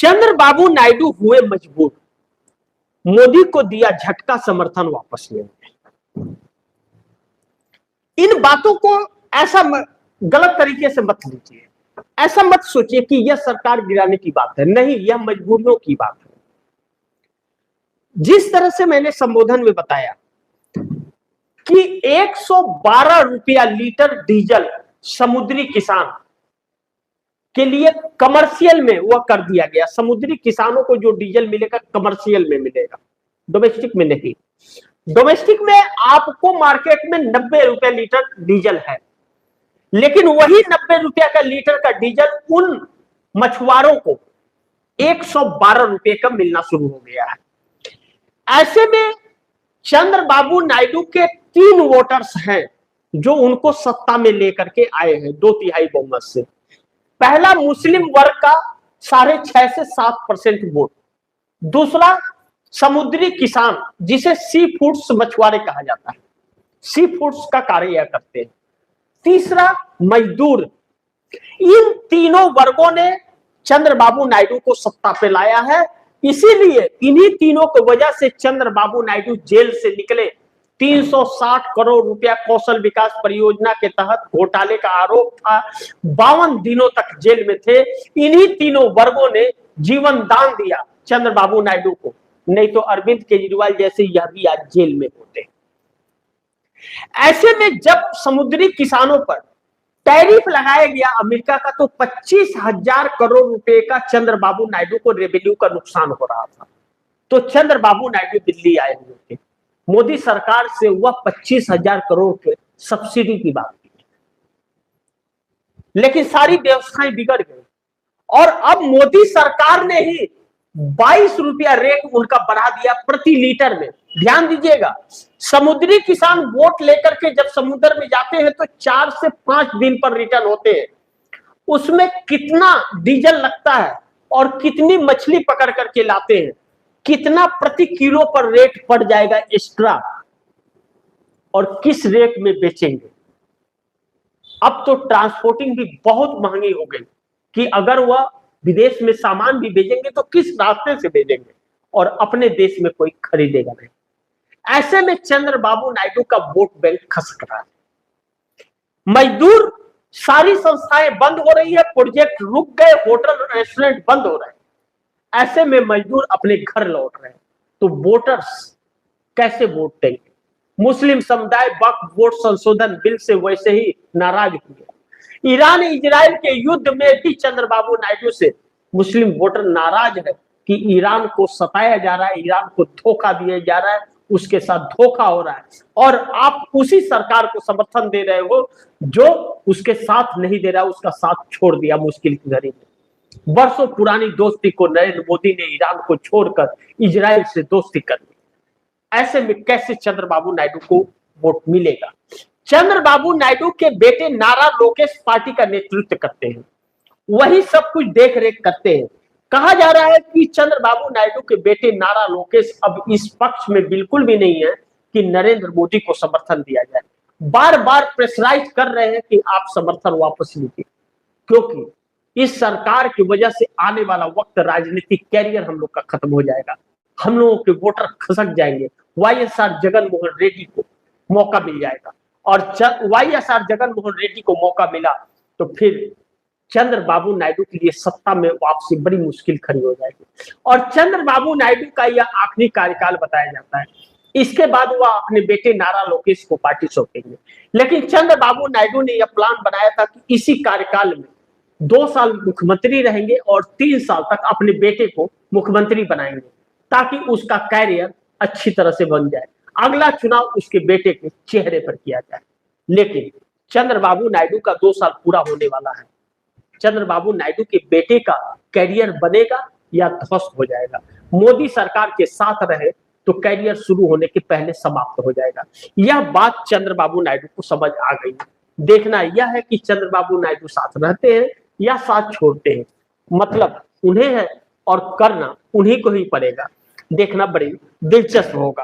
चंद्रबाबू नायडू हुए मजबूर, मोदी को दिया झटका समर्थन वापस लेने। इन बातों को ऐसा गलत तरीके से मत लीजिए, ऐसा मत सोचिए कि यह सरकार गिराने की बात है, नहीं, यह मजबूरियों की बात है। जिस तरह से मैंने संबोधन में बताया कि 112 रुपया लीटर डीजल समुद्री किसान के लिए कमर्शियल में वह कर दिया गया। समुद्री किसानों को जो डीजल मिलेगा कमर्शियल में मिलेगा, डोमेस्टिक में नहीं। डोमेस्टिक में आपको मार्केट में 90 रुपए लीटर डीजल है, लेकिन वही 90 रुपया का लीटर का डीजल उन मछुआरों को 112 रुपए का मिलना शुरू हो गया है। ऐसे में चंद्रबाबू नायडू के 3 वोटर्स हैं जो उनको सत्ता में लेकर के आए हैं 2/3 बहुमत से। पहला, मुस्लिम वर्ग का 6.5 से 7% वोट। दूसरा, समुद्री किसान जिसे सी फूड्स मछुआरे कहा जाता है, सी फूड्स का कार्य यह करते हैं। तीसरा, मजदूर। इन तीनों वर्गों ने चंद्रबाबू नायडू को सत्ता पे लाया है। इसीलिए इन्हीं तीनों की वजह से चंद्रबाबू नायडू जेल से निकले। 360 करोड़ रुपया कौशल विकास परियोजना के तहत घोटाले का आरोप था, 52 दिनों तक जेल में थे। इन्हीं तीनों वर्गों ने जीवन दान दिया चंद्रबाबू नायडू को, नहीं तो अरविंद केजरीवाल जैसे यह भी आज जेल में होते। ऐसे में जब समुद्री किसानों पर टैरिफ लगाया गया अमेरिका का, तो 25,000 करोड़ रुपए का चंद्रबाबू नायडू को रेवेन्यू का नुकसान हो रहा था। तो चंद्रबाबू नायडू दिल्ली आए हुए थे, मोदी सरकार से वह 25,000 करोड़ के सब्सिडी की बात की, लेकिन सारी व्यवस्थाएं बिगड़ गई। और अब मोदी सरकार ने ही 22 रुपया रेट उनका बढ़ा दिया प्रति लीटर में। ध्यान दीजिएगा, समुद्री किसान बोट लेकर के जब समुद्र में जाते हैं तो 4 से 5 दिन पर रिटर्न होते हैं। उसमें कितना डीजल लगता है और कितनी मछली पकड़ करके लाते हैं, कितना प्रति किलो पर रेट पड़ जाएगा एक्स्ट्रा, और किस रेट में बेचेंगे। अब तो ट्रांसपोर्टिंग भी बहुत महंगी हो गई कि अगर वह विदेश में सामान भी भेजेंगे तो किस रास्ते से भेजेंगे, और अपने देश में कोई खरीदेगा नहीं। ऐसे में चंद्रबाबू नायडू का वोट बैंक खसक रहा है। मजदूर, सारी संस्थाएं बंद हो रही है, प्रोजेक्ट रुक गए, होटल रेस्टोरेंट बंद हो रहे हैं। ऐसे में मजदूर अपने घर लौट रहे हैं, तो वोटर्स कैसे वोट देंगे? मुस्लिम समुदाय वक्फ वोट संशोधन बिल से वैसे ही नाराज हुए। ईरान इजराइल के युद्ध में भी चंद्रबाबू नायडू से मुस्लिम वोटर नाराज है कि ईरान को सताया जा रहा है, ईरान को धोखा दिया जा रहा है, उसके साथ धोखा हो रहा है, और आप उसी सरकार को समर्थन दे रहे हो जो उसके साथ नहीं दे रहा, उसका साथ छोड़ दिया मुश्किल की घड़ी में। बरसों पुरानी दोस्ती को नरेंद्र मोदी ने ईरान को छोड़कर इजराइल से दोस्ती कर ली। ऐसे में कैसे चंद्रबाबू नायडू को वोट मिलेगा? चंद्रबाबू नायडू के बेटे नारा लोकेश पार्टी का नेतृत्व करते हैं, वही सब कुछ देख रेख करते हैं। कहा जा रहा है कि चंद्रबाबू नायडू के बेटे नारा लोकेश अब इस पक्ष में बिल्कुल भी नहीं है कि नरेंद्र मोदी को समर्थन दिया जाए। बार बार प्रेशराइज कर रहे हैं कि आप समर्थन वापस लीजिए, क्योंकि इस सरकार की वजह से आने वाला वक्त राजनीतिक कैरियर हम लोग का खत्म हो जाएगा, हम लोगों के वोटर खसक जाएंगे। वाईएसआर जगनमोहन रेड्डी को मौका मिल जाएगा, और वाईएसआर जगनमोहन रेड्डी को मौका मिला तो फिर चंद्रबाबू नायडू के लिए सत्ता में वापसी बड़ी मुश्किल खड़ी हो जाएगी। और चंद्रबाबू नायडू का यह आखिरी कार्यकाल बताया जाता है, इसके बाद वह अपने बेटे नारा लोकेश को पार्टी सौंपेंगे। लेकिन चंद्रबाबू नायडू ने यह प्लान बनाया था कि इसी कार्यकाल में 2 साल मुख्यमंत्री रहेंगे और 3 साल तक अपने बेटे को मुख्यमंत्री बनाएंगे, ताकि उसका कैरियर अच्छी तरह से बन जाए, अगला चुनाव उसके बेटे के चेहरे पर किया जाए। लेकिन चंद्रबाबू नायडू का 2 साल पूरा होने वाला है, चंद्रबाबू नायडू के बेटे का कैरियर बनेगा या ध्वस्त हो जाएगा? मोदी सरकार के साथ रहे तो कैरियर शुरू होने के पहले समाप्त हो जाएगा। यह बात चंद्रबाबू नायडू को समझ आ गई। देखना यह है कि चंद्रबाबू नायडू साथ रहते हैं या साथ छोड़ते हैं, मतलब उन्हें है और करना उन्हीं को ही पड़ेगा। देखना बड़ी दिलचस्प होगा।